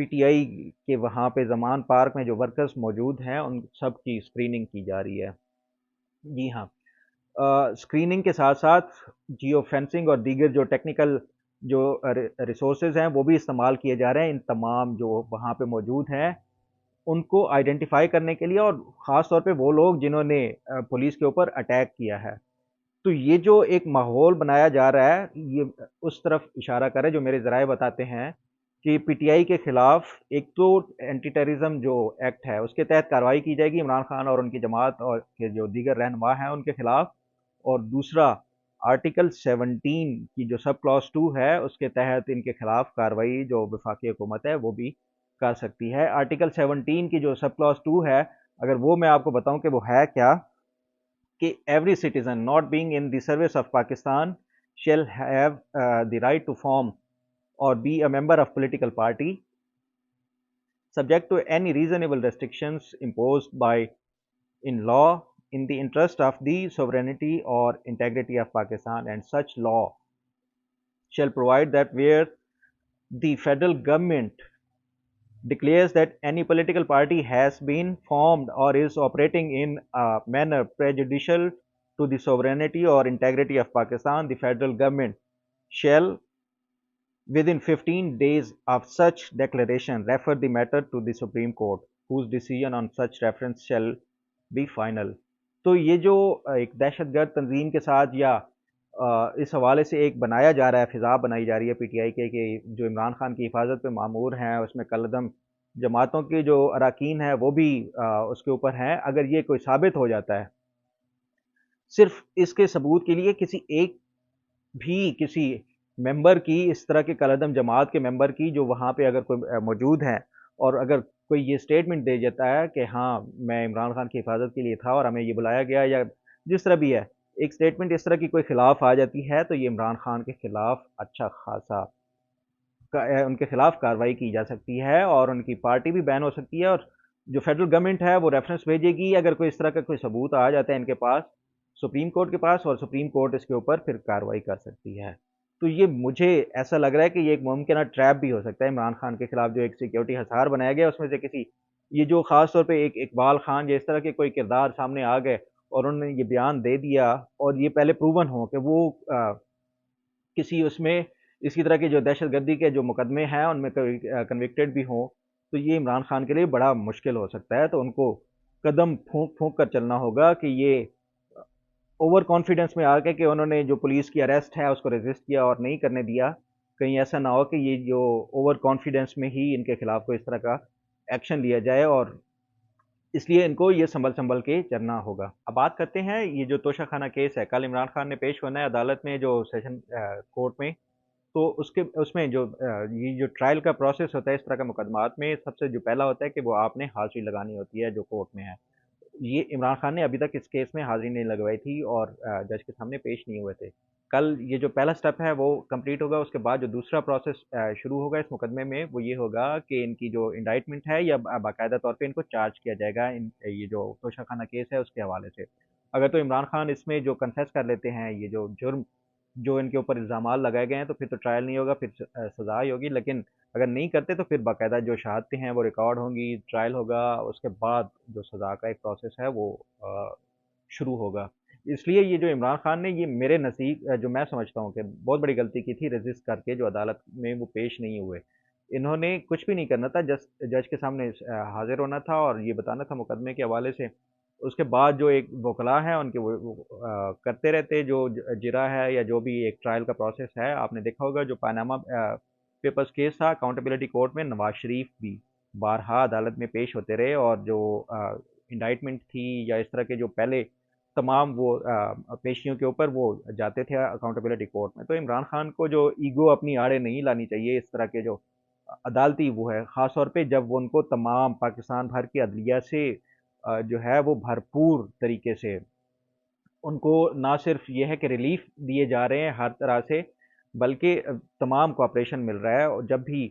P T I کے وہاں پہ زمان پارک میں جو ورکرز موجود ہیں ان سب کی اسکریننگ کی جا رہی ہے۔ جی ہاں، اسکریننگ کے ساتھ ساتھ جیو فینسنگ اور دیگر جو ٹیکنیکل جو ریسورسز ہیں وہ بھی استعمال کیے جا رہے ہیں ان تمام جو وہاں پہ موجود ہیں ان کو آئیڈینٹیفائی کرنے کے لیے، اور خاص طور پہ وہ لوگ جنہوں نے پولیس کے اوپر اٹیک کیا ہے۔ تو یہ جو ایک ماحول بنایا جا رہا ہے یہ اس طرف اشارہ کرے جو میرے ذرائع بتاتے ہیں کہ پی ٹی آئی کے خلاف ایک تو اینٹی ٹیررزم جو ایکٹ ہے اس کے تحت کارروائی کی جائے گی عمران خان اور ان کی جماعت اور کے جو دیگر رہنما ہیں ان کے خلاف، اور دوسرا آرٹیکل 17 کی جو سب کلاس 2 ہے اس کے تحت ان کے خلاف کارروائی جو وفاقی حکومت ہے وہ بھی کر سکتی ہے۔ آرٹیکل 17 کی جو سب کلاس 2 ہے، اگر وہ میں آپ کو بتاؤں کہ وہ ہے کیا، کہ every citizen not being in the service of Pakistan shall have the right to form or be a member of political party subject to any reasonable restrictions imposed by in law in the interest of the sovereignty or integrity of Pakistan, and such law shall provide that where the federal government declares that any political party has been formed or is operating in a manner prejudicial to the sovereignty or integrity of Pakistan, the federal government shall, within 15 days of such declaration, refer the matter to the Supreme Court, whose decision on such reference shall be final. تو یہ جو ایک دہشت گرد تنظیم کے ساتھ یا اس حوالے سے ایک بنایا جا رہا ہے، فضا بنائی جا رہی ہے پی ٹی آئی کے کہ جو عمران خان کی حفاظت پہ مامور ہیں اس میں کالعدم جماعتوں کے جو اراکین ہیں وہ بھی اس کے اوپر ہیں، اگر یہ کوئی ثابت ہو جاتا ہے، صرف اس کے ثبوت کے لیے کسی ایک بھی کسی ممبر کی، اس طرح کے کالعدم جماعت کے ممبر کی جو وہاں پہ اگر کوئی موجود ہیں، اور اگر کوئی یہ سٹیٹمنٹ دے جاتا ہے کہ ہاں میں عمران خان کی حفاظت کے لیے تھا اور ہمیں یہ بلایا گیا، یا جس طرح بھی ہے ایک سٹیٹمنٹ اس طرح کی کوئی خلاف آ جاتی ہے، تو یہ عمران خان کے خلاف اچھا خاصا ان کے خلاف کارروائی کی جا سکتی ہے اور ان کی پارٹی بھی بین ہو سکتی ہے، اور جو فیڈرل گورنمنٹ ہے وہ ریفرنس بھیجے گی اگر کوئی اس طرح کا کوئی ثبوت آ جاتا ہے ان کے پاس سپریم کورٹ کے پاس، اور سپریم کورٹ اس کے اوپر پھر کارروائی کر سکتی ہے۔ تو یہ مجھے ایسا لگ رہا ہے کہ یہ ایک ممکنہ ٹریپ بھی ہو سکتا ہے عمران خان کے خلاف، جو ایک سیکیورٹی حصار بنایا گیا اس میں سے کسی یہ جو خاص طور پہ ایک اقبال خان یا اس طرح کے کوئی کردار سامنے آ گئے اور انہوں نے یہ بیان دے دیا اور یہ پہلے پروون ہو کہ وہ کسی اس میں اسی طرح کے جو دہشت گردی کے جو مقدمے ہیں ان میں کنوکٹڈ بھی ہوں، تو یہ عمران خان کے لیے بڑا مشکل ہو سکتا ہے۔ تو ان کو قدم پھونک پھونک کر چلنا ہوگا کہ یہ اوور کانفیڈنس میں آ کے کہ انہوں نے جو پولیس کی اریسٹ ہے اس کو ریزسٹ کیا اور نہیں کرنے دیا، کہیں ایسا نہ ہو کہ یہ جو اوور کانفیڈنس میں ہی ان کے خلاف کوئی اس طرح کا ایکشن لیا جائے، اور اس لیے ان کو یہ سنبھل کے چلنا ہوگا۔ اب بات کرتے ہیں یہ جو توشہ خانہ کیس ہے، کل عمران خان نے پیش ہونا ہے عدالت میں جو سیشن کورٹ میں، تو اس میں جو یہ جو ٹرائل کا پروسیس ہوتا ہے اس طرح کے مقدمات میں، سب سے جو پہلا ہوتا ہے کہ وہ آپ نے حاضری لگانی ہوتی ہے جو کورٹ میں ہے۔ یہ عمران خان نے ابھی تک اس کیس میں حاضری نہیں لگوائی تھی اور جج کے سامنے پیش نہیں ہوئے تھے۔ کل یہ جو پہلا سٹیپ ہے وہ کمپلیٹ ہوگا، اس کے بعد جو دوسرا پروسیس شروع ہوگا اس مقدمے میں وہ یہ ہوگا کہ ان کی جو انڈائٹمنٹ ہے یا باقاعدہ طور پہ ان کو چارج کیا جائے گا یہ جو توشہ خانہ کیس ہے اس کے حوالے سے۔ اگر تو عمران خان اس میں جو کنفیس کر لیتے ہیں یہ جو جرم جو ان کے اوپر الزامات لگائے گئے ہیں تو پھر تو ٹرائل نہیں ہوگا، پھر سزا ہی ہوگی، لیکن اگر نہیں کرتے تو پھر باقاعدہ جو شہادتیں ہیں وہ ریکارڈ ہوں گی، ٹرائل ہوگا، اس کے بعد جو سزا کا ایک پروسیس ہے وہ شروع ہوگا۔ اس لیے یہ جو عمران خان نے یہ میرے نزدیک جو میں سمجھتا ہوں کہ بہت بڑی غلطی کی تھی ریزسٹ کر کے جو عدالت میں وہ پیش نہیں ہوئے۔ انہوں نے کچھ بھی نہیں کرنا تھا، جج کے سامنے حاضر ہونا تھا اور یہ بتانا تھا مقدمے کے حوالے سے، اس کے بعد جو ایک وکلاء ہیں ان کے وہ کرتے رہتے جو جرا ہے یا جو بھی ایک ٹرائل کا پروسیس ہے۔ آپ نے دیکھا ہوگا جو پاناما پیپرز کیس تھا اکاؤنٹیبلٹی کورٹ میں، نواز شریف بھی بارہا عدالت میں پیش ہوتے رہے اور جو انڈائٹمنٹ تھی یا اس طرح کے جو پہلے تمام وہ پیشیوں کے اوپر وہ جاتے تھے اکاؤنٹیبلٹی کورٹ میں۔ تو عمران خان کو جو ایگو اپنی آڑے نہیں لانی چاہیے، اس طرح کے جو عدالتی وہ ہے، خاص طور پہ جب وہ ان کو تمام پاکستان بھر کی عدلیہ سے جو ہے وہ بھرپور طریقے سے ان کو نہ صرف یہ ہے کہ ریلیف دیے جا رہے ہیں ہر طرح سے، بلکہ تمام کوآپریشن مل رہا ہے، اور جب بھی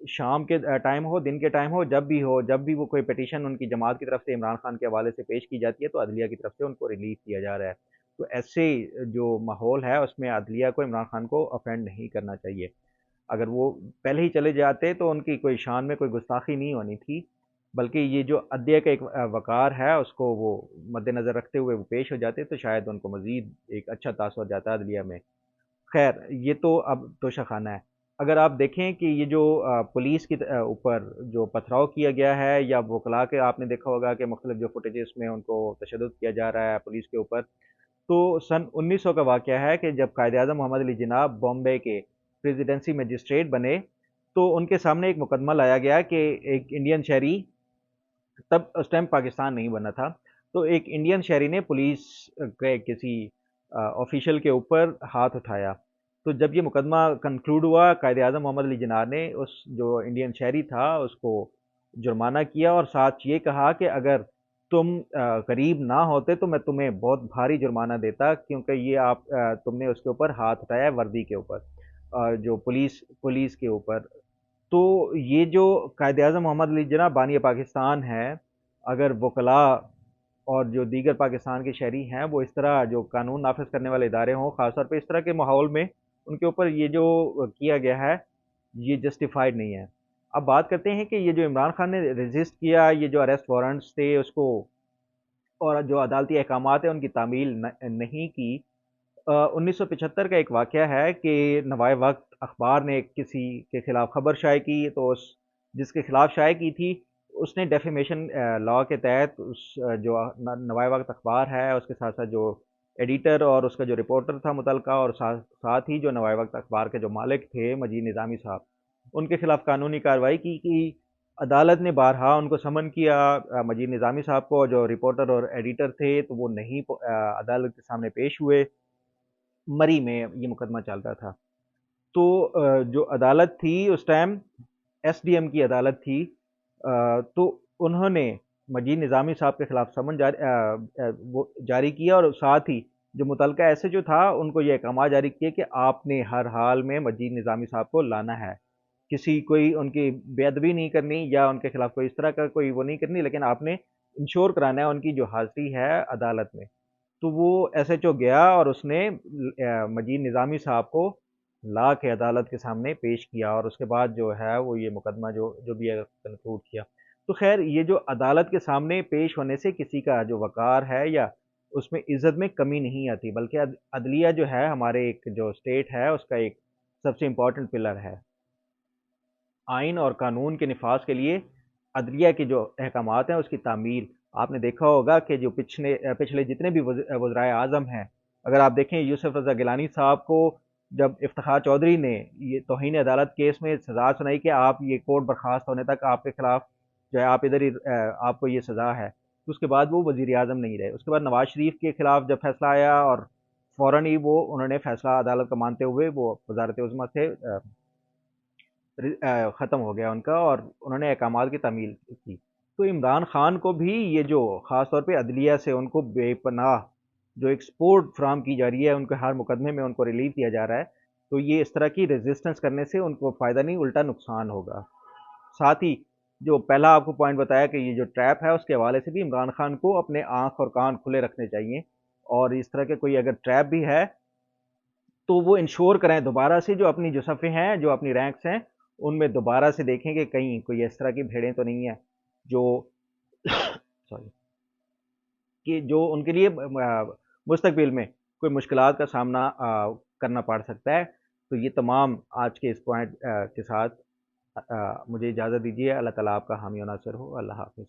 شام کے ٹائم ہو، دن کے ٹائم ہو، جب بھی وہ کوئی پٹیشن ان کی جماعت کی طرف سے عمران خان کے حوالے سے پیش کی جاتی ہے تو عدلیہ کی طرف سے ان کو ریلیف دیا جا رہا ہے۔ تو ایسے جو ماحول ہے اس میں عدلیہ کو عمران خان کو افینڈ نہیں کرنا چاہیے۔ اگر وہ پہلے ہی چلے جاتے تو ان کی کوئی شان میں کوئی گستاخی نہیں ہونی تھی، بلکہ یہ جو عدلیہ کا ایک وقار ہے اس کو وہ مد نظر رکھتے ہوئے وہ پیش ہو جاتے تو شاید ان کو مزید ایک اچھا تاثر جاتا عدلیہ میں۔ خیر یہ تو اب توشہ خانہ ہے۔ اگر آپ دیکھیں کہ یہ جو پولیس کی اوپر جو پتھراؤ کیا گیا ہے یا وکلاء کے، آپ نے دیکھا ہوگا کہ مختلف جو فوٹیجز میں ان کو تشدد کیا جا رہا ہے پولیس کے اوپر، تو سن 1900 کا واقعہ ہے کہ جب قائد اعظم محمد علی جناح بامبے کے پریزیڈنسی مجسٹریٹ بنے تو ان کے سامنے ایک مقدمہ لایا گیا کہ ایک انڈین شہری، تب اس ٹائم پاکستان نہیں بنا تھا، تو ایک انڈین شہری نے پولیس کے کسی آفیشل کے اوپر ہاتھ اٹھایا۔ تو جب یہ مقدمہ کنکلوڈ ہوا، قائد اعظم محمد علی جناح نے اس جو انڈین شہری تھا اس کو جرمانہ کیا اور ساتھ یہ کہا کہ اگر تم قریب نہ ہوتے تو میں تمہیں بہت بھاری جرمانہ دیتا، کیونکہ یہ تم نے اس کے اوپر ہاتھ اٹھایا ہے، وردی کے اوپر، جو پولیس کے اوپر۔ تو یہ جو قائد اعظم محمد علی جناح بانی پاکستان ہے، اگر وکلاء اور جو دیگر پاکستان کے شہری ہیں وہ اس طرح جو قانون نافذ کرنے والے ادارے ہوں، خاص طور پہ اس طرح کے ماحول میں ان کے اوپر یہ جو کیا گیا ہے یہ جسٹیفائڈ نہیں ہے۔ اب بات کرتے ہیں کہ یہ جو عمران خان نے ریزسٹ کیا، یہ جو اریسٹ وارنٹس تھے اس کو اور جو عدالتی احکامات ہیں ان کی تعمیل نہیں کی۔ 1975 کا ایک واقعہ ہے کہ نوائے وقت اخبار نے کسی کے خلاف خبر شائع کی، تو جس کے خلاف شائع کی تھی اس نے ڈیفیمیشن لا کے تحت اس جو نوائے وقت اخبار ہے اس کے ساتھ ساتھ جو ایڈیٹر اور اس کا جو رپورٹر تھا متعلقہ، اور ساتھ ہی جو نوائے وقت اخبار کے جو مالک تھے مجید نظامی صاحب، ان کے خلاف قانونی کارروائی کی عدالت نے بارہا ان کو سمن کیا۔ مجید نظامی صاحب کو، جو رپورٹر اور ایڈیٹر تھے، تو وہ نہیں عدالت کے سامنے پیش ہوئے۔ مری میں یہ مقدمہ چل رہا تھا، تو جو عدالت تھی اس ٹائم ایس ڈی ایم کی عدالت تھی، تو انہوں نے مجید نظامی صاحب کے خلاف سمن جاری کیا، اور ساتھ ہی جو متعلقہ ایس ایچ او تھا ان کو یہ احکامات جاری کیے کہ آپ نے ہر حال میں مجید نظامی صاحب کو لانا ہے، کوئی ان کی بے ادبی نہیں کرنی یا ان کے خلاف کوئی اس طرح کا کوئی وہ نہیں کرنی، لیکن آپ نے انشور کرانا ہے ان کی جو حاضری ہے عدالت میں۔ تو وہ ایس ایچ او گیا اور اس نے مجید نظامی صاحب کو لا کے عدالت کے سامنے پیش کیا، اور اس کے بعد جو ہے وہ یہ مقدمہ جو بھی ہے کنکلوڈ کیا۔ تو خیر یہ جو عدالت کے سامنے پیش ہونے سے کسی کا جو وقار ہے یا اس میں عزت میں کمی نہیں آتی، بلکہ عدلیہ جو ہے ہمارے ایک جو اسٹیٹ ہے اس کا ایک سب سے امپورٹنٹ پلر ہے۔ آئین اور قانون کے نفاذ کے لیے عدلیہ کے جو احکامات ہیں اس کی تعمیل، آپ نے دیکھا ہوگا کہ جو پچھلے جتنے بھی وزرائے اعظم ہیں، اگر آپ دیکھیں یوسف رضا گیلانی صاحب کو جب افتخار چودھری نے یہ توہین عدالت کیس میں سزا سنائی کہ آپ یہ کورٹ برخاست ہونے تک آپ کے خلاف جو ہے آپ ادھر ہی آپ کو یہ سزا ہے، تو اس کے بعد وہ وزیر اعظم نہیں رہے۔ اس کے بعد نواز شریف کے خلاف جب فیصلہ آیا اور فوراً ہی انہوں نے فیصلہ عدالت کا مانتے ہوئے وہ وزارت عظمیٰ سے ختم ہو گیا ان کا، اور انہوں نے احکامات کی تعمیل کی۔ تو عمران خان کو بھی یہ جو خاص طور پہ عدلیہ سے ان کو بے پناہ جو ایک سپورٹ فراہم کی جا رہی ہے، ان کے ہر مقدمے میں ان کو ریلیو کیا جا رہا ہے، تو یہ اس طرح کی ریزسٹنس کرنے سے ان کو فائدہ نہیں الٹا نقصان ہوگا۔ ساتھ ہی جو پہلا آپ کو پوائنٹ بتایا کہ یہ جو ٹریپ ہے اس کے حوالے سے بھی عمران خان کو اپنے آنکھ اور کان کھلے رکھنے چاہیے، اور اس طرح کے کوئی اگر ٹریپ بھی ہے تو وہ انشور کریں دوبارہ سے جو اپنی جو صفحے ہیں، جو اپنی رینکس ہیں، ان میں دوبارہ سے دیکھیں کہ کہیں کوئی اس طرح کی بھیڑیں تو نہیں ہیں جو سوری کہ جو ان کے لیے مستقبل میں کوئی مشکلات کا سامنا کرنا پڑ سکتا ہے۔ تو یہ تمام آج کے اس پوائنٹ کے ساتھ مجھے اجازت دیجیے۔ اللہ تعالیٰ آپ کا حامی و ناصر ہو۔ اللہ حافظ۔